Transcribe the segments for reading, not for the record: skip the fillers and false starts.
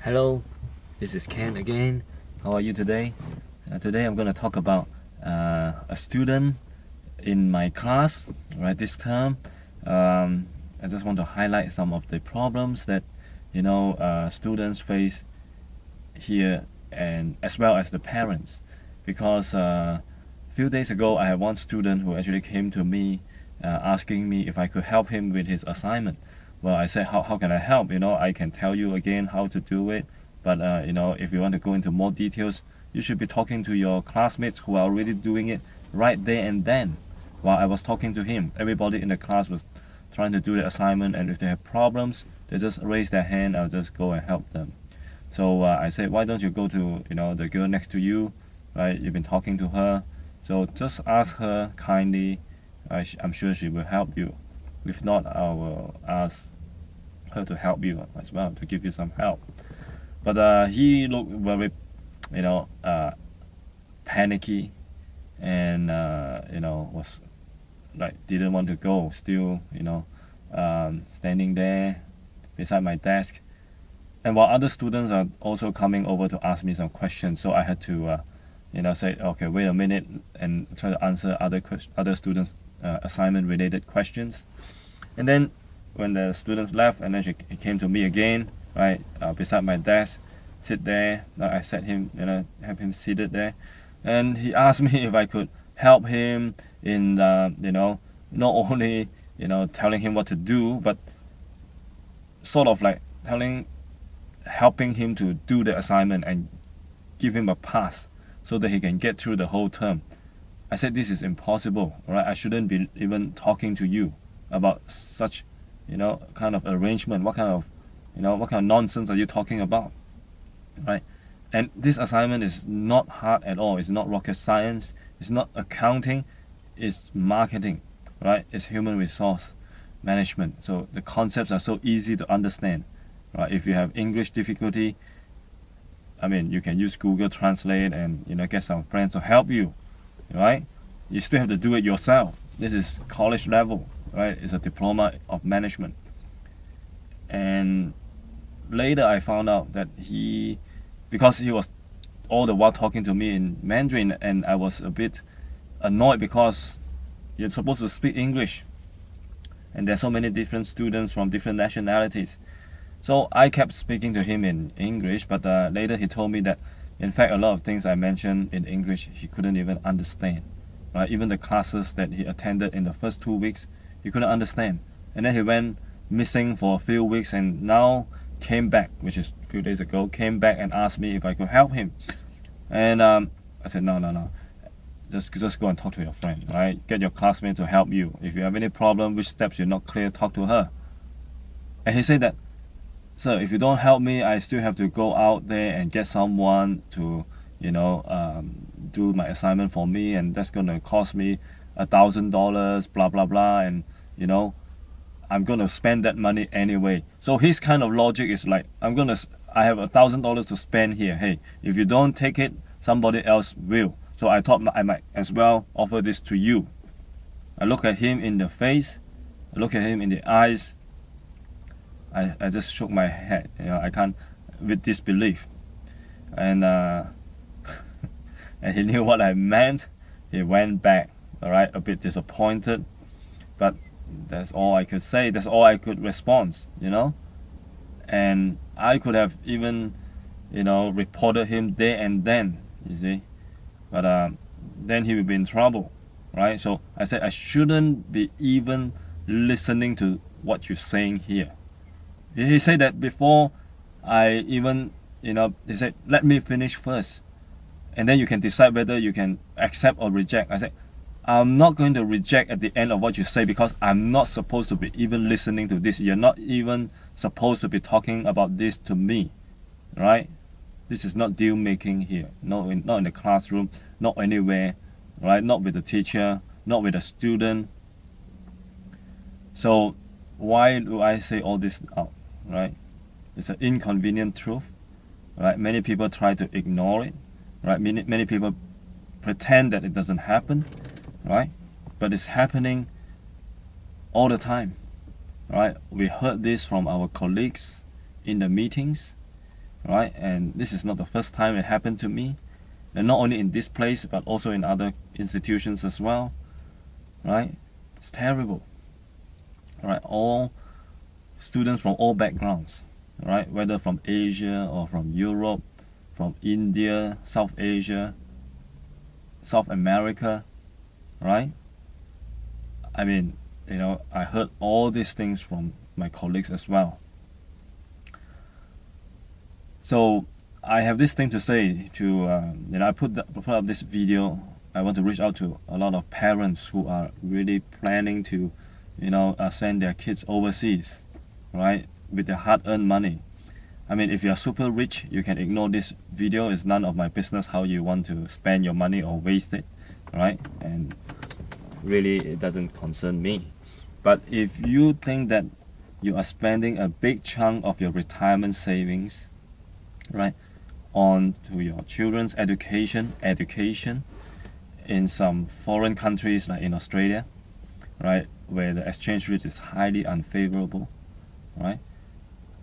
Hello, this is Ken again. How are you today? Today I'm going to talk about a student in my class, right, this term. I just want to highlight some of the problems that students face here, and as well as the parents, because a few days ago I had one student who actually came to me asking me if I could help him with his assignment. Well, I said, how can I help? I can tell you again how to do it, but if you want to go into more details, you should be talking to your classmates who are already doing it right there and then. While I was talking to him, everybody in the class was trying to do the assignment, and if they have problems, they just raise their hand. I'll just go and help them. So I said, why don't you go to the girl next to you, right? You've been talking to her, so just ask her kindly. I'm sure she will help you. If not, I will ask her to help you as well, to give you some help. But he looked very, panicky, and was like didn't want to go. Still, standing there beside my desk. And while other students are also coming over to ask me some questions, so I had to, say, okay, wait a minute, and try to answer other students' assignment-related questions. And then when the students left, and then he came to me again, right, beside my desk, sit there. I set him, have him seated there, and he asked me if I could help him in, not only telling him what to do, but sort of like helping him to do the assignment and give him a pass so that he can get through the whole term. I said, this is impossible, right? I shouldn't be even talking to you about such, kind of arrangement. What kind of nonsense are you talking about, right? And this assignment is not hard at all. It's not rocket science. It's not accounting. It's marketing, right? It's human resource management. So the concepts are so easy to understand, right? If you have English difficulty, I mean, you can use Google Translate and get some friends to help you, right? You still have to do it yourself. This is college level, right? It's a Diploma of Management. And later I found out that because he was all the while talking to me in Mandarin, and I was a bit annoyed because you're supposed to speak English, and there's so many different students from different nationalities. So I kept speaking to him in English, but later he told me that, in fact, a lot of things I mentioned in English he couldn't even understand. Right? Even the classes that he attended in the first 2 weeks, he couldn't understand. And then he went missing for a few weeks, and now came back, which is a few days ago, came back and asked me if I could help him. And I said, no. Just go and talk to your friend, right? Get your classmate to help you. If you have any problem, which steps you're not clear, talk to her. And he said that, sir, if you don't help me, I still have to go out there and get someone to, do my assignment for me, and that's gonna cost me $1,000, blah blah blah, and I'm gonna spend that money anyway. So his kind of logic is like, I have $1,000 to spend here. Hey, if you don't take it, somebody else will. So I thought I might as well offer this to you. I look at him in the face, I look at him in the eyes. I just shook my head. I can't, with disbelief, and and he knew what I meant. He went back, all right, a bit disappointed, but that's all I could say. That's all I could respond, and I could have even, reported him there and then, you see, but then he would be in trouble, right? So I said I shouldn't be even listening to what you're saying here. He said that before I even, he said, let me finish first, and then you can decide whether you can accept or reject. I said, I'm not going to reject at the end of what you say, because I'm not supposed to be even listening to this. You're not even supposed to be talking about this to me, right? This is not deal making here. Not in the classroom, not anywhere, right? Not with the teacher, not with the student. So why do I say all this out, right? It's an inconvenient truth, right? Many people try to ignore it, right? Many people pretend that it doesn't happen, right? But it's happening all the time, right? We heard this from our colleagues in the meetings, right? And this is not the first time it happened to me, and not only in this place but also in other institutions as well, right? It's terrible, right? All students from all backgrounds, right? Whether from Asia or from Europe, from India, South Asia, South America, right? I mean, I heard all these things from my colleagues as well. So I have this thing to say to, I put up this video. I want to reach out to a lot of parents who are really planning to, send their kids overseas, right, with their hard-earned money. I mean, if you're super rich, you can ignore this video. It's none of my business how you want to spend your money or waste it, right? And really, it doesn't concern me. But if you think that you are spending a big chunk of your retirement savings, right, on to your children's education in some foreign countries like in Australia, right, where the exchange rate is highly unfavorable, right,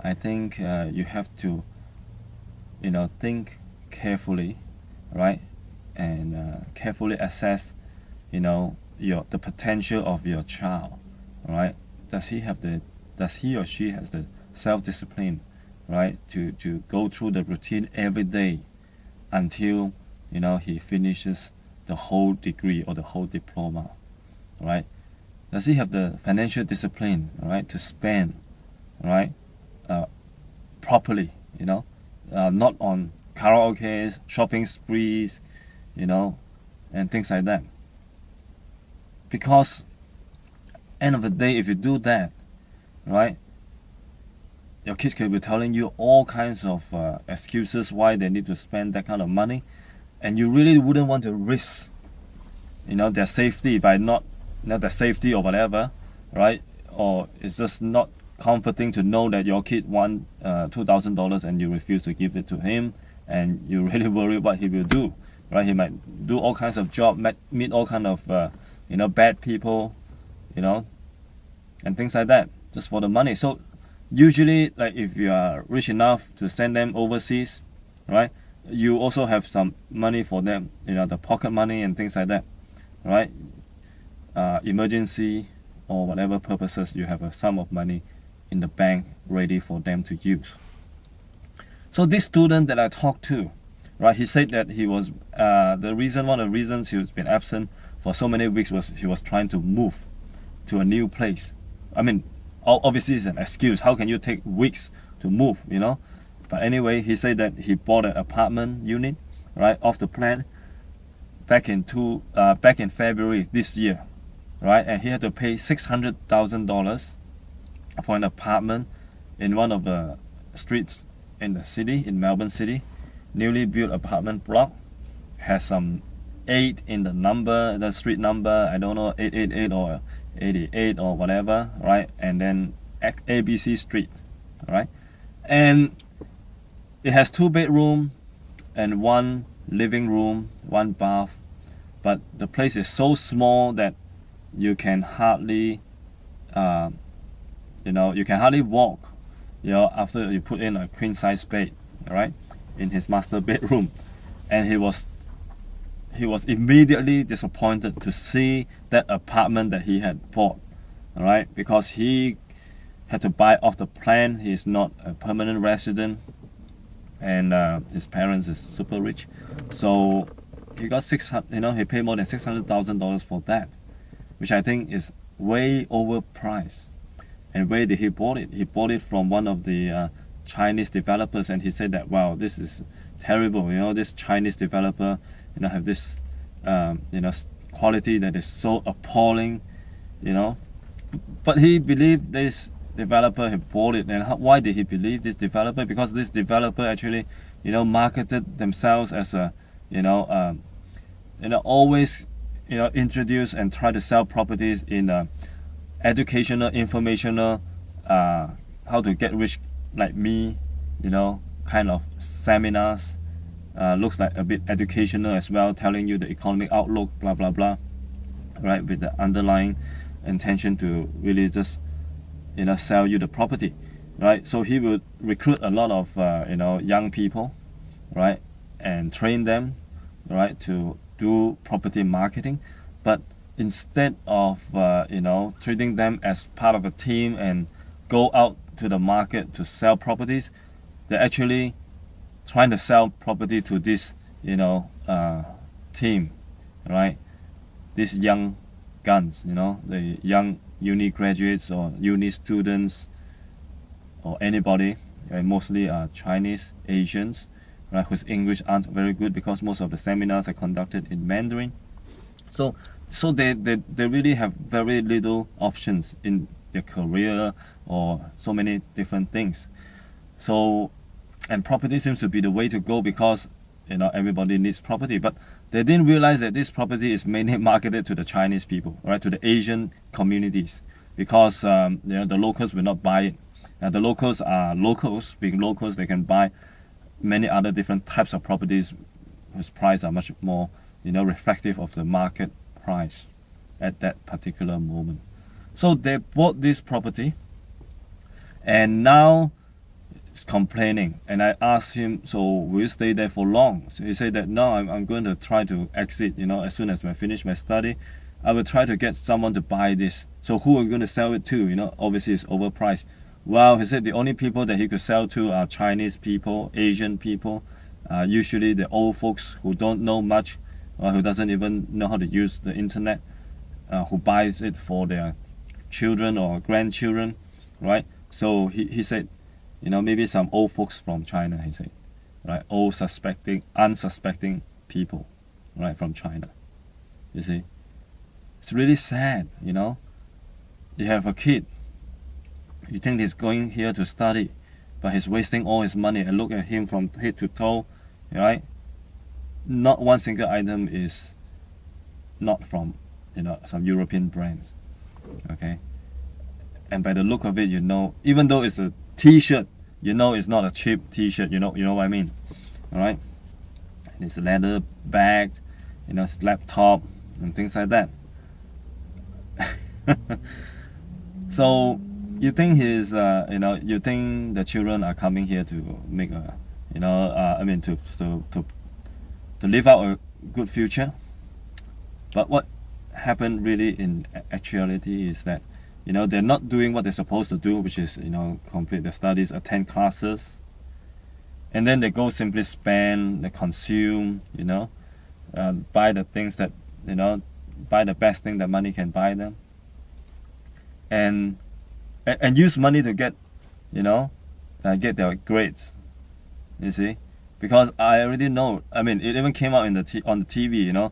I think you have to, think carefully, right, and carefully assess, the potential of your child, right? Does he or she has the self-discipline, right, to go through the routine every day until he finishes the whole degree or the whole diploma, right? Does he have the financial discipline, right, to spend, right, properly, not on karaoke, shopping sprees, and things like that? Because end of the day, if you do that, right, your kids can be telling you all kinds of excuses why they need to spend that kind of money, and you really wouldn't want to risk, their safety by not, their safety or whatever, right? Or it's just not comforting to know that your kid won $2,000 and you refuse to give it to him, and you really worry what he will do, right? He might do all kinds of job, meet all kind of bad people, and things like that, just for the money. So usually, like, if you are rich enough to send them overseas, right, you also have some money for them, the pocket money and things like that, right? Emergency or whatever purposes, you have a sum of money in the bank ready for them to use. So this student that I talked to, right, he said that he was one of the reasons he was been absent for so many weeks was he was trying to move to a new place. I mean, obviously it's an excuse. How can you take weeks to move, But anyway, he said that he bought an apartment unit, right, off the plan back in February this year, right, and he had to pay $600,000 for an apartment in one of the streets in the city, in Melbourne City, newly built apartment block, has some 8 in the street number, I don't know, 888 or 88 or whatever, right, and then ABC Street, right, and it has 2 bedrooms and 1 living room, 1 bath, but the place is so small that you can hardly walk, after you put in a queen size bed, right, in his master bedroom. And he was immediately disappointed to see that apartment that he had bought, right, because he had to buy off the plan. He's not a permanent resident, and his parents is super rich, so he got he paid more than $600,000 for that, which I think is way overpriced. And where did he bought it? He bought it from one of the Chinese developers, and he said that, wow, this is terrible. This Chinese developer, have this, quality that is so appalling, But he believed this developer had bought it. And why did he believe this developer? Because this developer actually, marketed themselves as a, always, introduce and try to sell properties in educational, informational, how to get rich like me, kind of seminars. Looks like a bit educational as well, telling you the economic outlook, blah blah blah, right, with the underlying intention to really just sell you the property. right? So he would recruit a lot of young people, right, and train them, right, to do property marketing. But instead of treating them as part of a team and go out to the market to sell properties, they're actually trying to sell property to this team, right? These young guns, the young uni graduates or uni students or anybody, mostly Chinese, Asians, right, whose English aren't very good because most of the seminars are conducted in Mandarin. So they really have very little options in their career or so many different things. So, and property seems to be the way to go because everybody needs property, but they didn't realize that this property is mainly marketed to the Chinese people, right, to the Asian communities, because the locals will not buy it. The locals are locals. Being locals, they can buy many other different types of properties whose price are much more reflective of the market price at that particular moment. So they bought this property, and now is complaining. And I asked him, so will you stay there for long? So he said that no, I'm going to try to exit, as soon as I finish my study, I will try to get someone to buy this. So who are you going to sell it to? Obviously it's overpriced. Well, he said the only people that he could sell to are Chinese people, Asian people, usually the old folks who don't know much, or who doesn't even know how to use the internet, who buys it for their children or grandchildren, right? So he said, maybe some old folks from China, he said, right? Old unsuspecting people, right, from China. You see, it's really sad, You have a kid, you think he's going here to study, but he's wasting all his money, and look at him from head to toe, right? Not one single item is not from, some European brands, okay? And by the look of it, even though it's a t-shirt, it's not a cheap t-shirt, you know what I mean, all right? And it's a leather bag, it's laptop and things like that. So you think you think the children are coming here to make a, to live out a good future. But what happened really in actuality is that, they're not doing what they're supposed to do, which is, complete their studies, attend classes, and then they go simply spend, they consume, buy the things that, buy the best thing that money can buy them, and use money to get, get their grades, you see, because I already know, it even came out on the TV,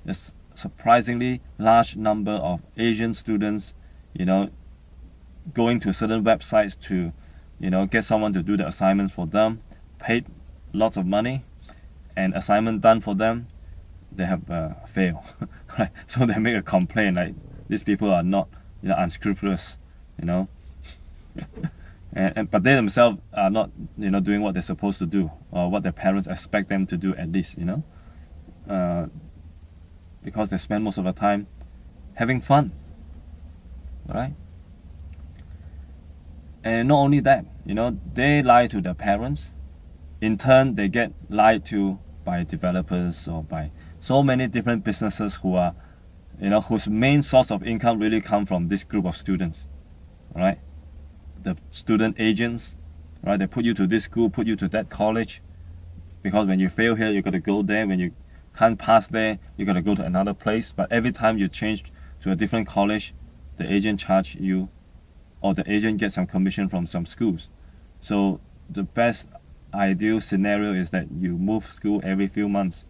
there's surprisingly large number of Asian students, going to certain websites to, get someone to do the assignments for them, paid lots of money, and assignment done for them, they have failed, right? So they make a complaint like these people are not, unscrupulous, but they themselves are not, doing what they're supposed to do, or what their parents expect them to do at least, because they spend most of the time having fun, right? And not only that, they lie to their parents. In turn, they get lied to by developers or by so many different businesses who are, whose main source of income really come from this group of students, right? The student agents, right? They put you to this school, put you to that college, because when you fail here, you got to go there. When you can't pass there, you got to go to another place. But every time you change to a different college, the agent charge you, or the agent gets some commission from some schools. So the best ideal scenario is that you move school every few months,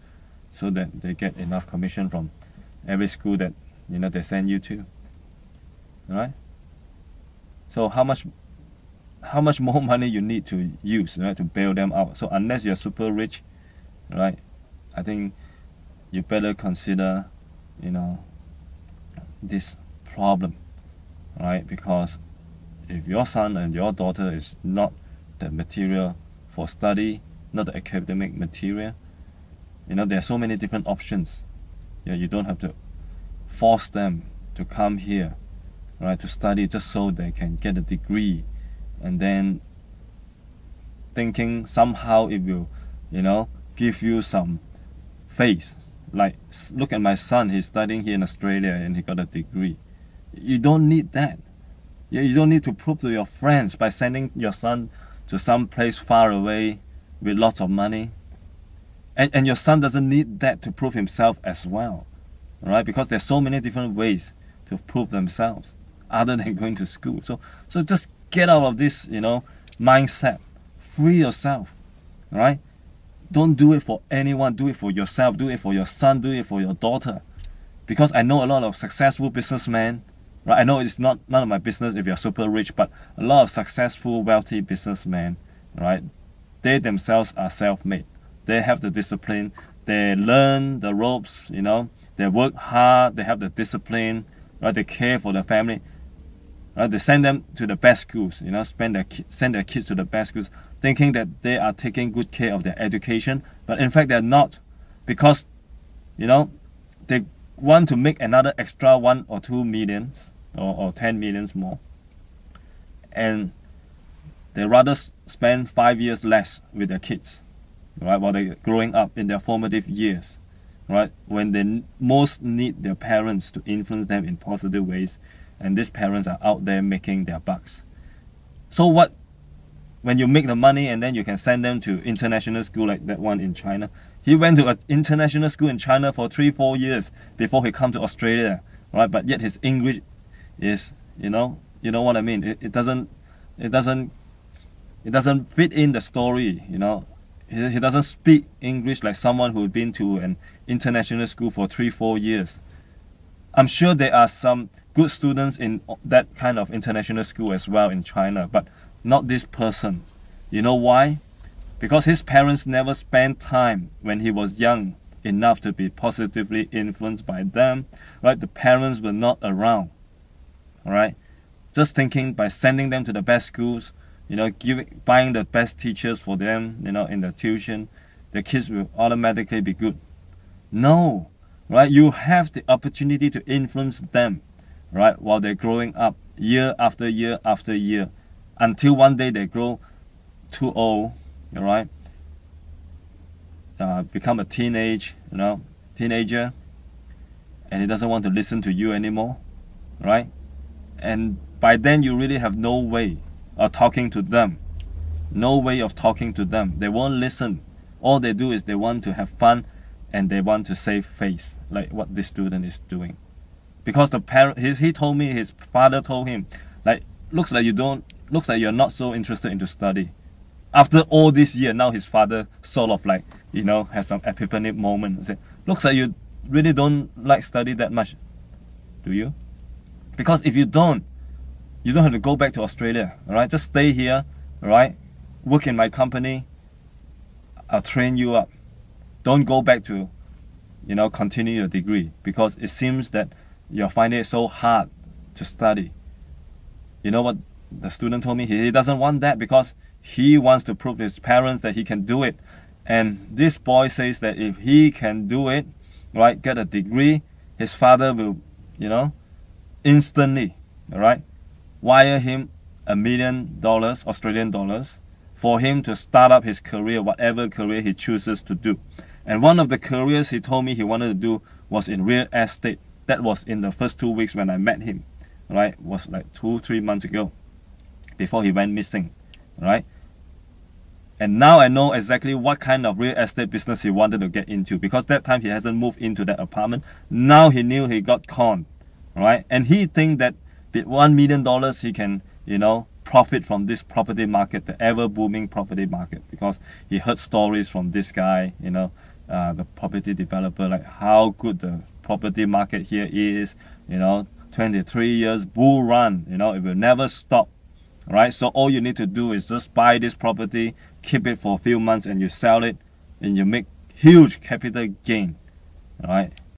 so that they get enough commission from every school that they send you to. All right. So how much more money you need to use, right, to bail them out? So unless you're super rich, right, I think you better consider, this problem, right? Because if your son and your daughter is not the material for study, not the academic material, there are so many different options. You don't have to force them to come here, right, to study just so they can get a degree, and then thinking somehow it will, give you some faith. Like, look at my son, he's studying here in Australia and he got a degree. You don't need that. You don't need to prove to your friends by sending your son to some place far away with lots of money. And your son doesn't need that to prove himself as well. Right? Because there's so many different ways to prove themselves other than going to school. So just get out of this, mindset. Free yourself. Right? Don't do it for anyone. Do it for yourself. Do it for your son. Do it for your daughter. Because I know a lot of successful businessmen. Right? I know it's none of my business if you're super rich, but a lot of successful, wealthy businessmen, right? They themselves are self-made. They have the discipline. They learn the ropes, They work hard. They have the discipline, right? They care for their family. Right? They send them to the best schools, send their kids to the best schools, thinking that they are taking good care of their education, but in fact they're not, because, they want to make another extra 1 or 2 millions or 10 millions more, and they rather spend 5 years less with their kids, right, while they're growing up in their formative years, right, when they most need their parents to influence them in positive ways, and these parents are out there making their bucks. So what, when you make the money and then you can send them to international school like that one in China? He went to an international school in China for 3-4 years before he come to Australia, right? But yet his English is, you know what I mean? It doesn't fit in the story, He doesn't speak English like someone who's been to an international school for 3-4 years. I'm sure there are some good students in that kind of international school as well in China, but not this person. You know why? Because his parents never spent time when he was young enough to be positively influenced by them, right? The parents were not around, all right? Just thinking by sending them to the best schools, buying the best teachers for them, in the tuition, the kids will automatically be good. No, right? You have the opportunity to influence them, right, while they're growing up year after year after year, until one day they grow too old, all right? Become a teenager, and he doesn't want to listen to you anymore, right? And by then you really have no way of talking to them. No way of talking to them. They won't listen. All they do is they want to have fun and they want to save face, like what this student is doing. Because the parent, he told me, his father told him, like, looks like you're not so interested into study. After all this year, now his father sort of like, has some epiphany moment and said, looks like you really don't like study that much, do you? Because if you don't have to go back to Australia, all right? Just stay here, all right? Work in my company. I'll train you up. Don't go back to, continue your degree, because it seems that you're finding it so hard to study. You know what the student told me? He doesn't want that because he wants to prove to his parents that he can do it. And this boy says that if he can do it, right, get a degree, his father will, instantly, all right, wire him $1 million, Australian dollars, for him to start up his career, whatever career he chooses to do. And one of the careers he told me he wanted to do was in real estate. That was in the first 2 weeks when I met him, right? Was like 2-3 months ago, before he went missing, right? And now I know exactly what kind of real estate business he wanted to get into, because that time he hasn't moved into that apartment. Now he knew he got conned, right? And he think that with $1 million he can, profit from this property market, the ever booming property market, because he heard stories from this guy, the property developer, like how good the property market here is, 23 years bull run, it will never stop, right? So all you need to do is just buy this property, keep it for a few months, and you sell it, and you make huge capital gain, right?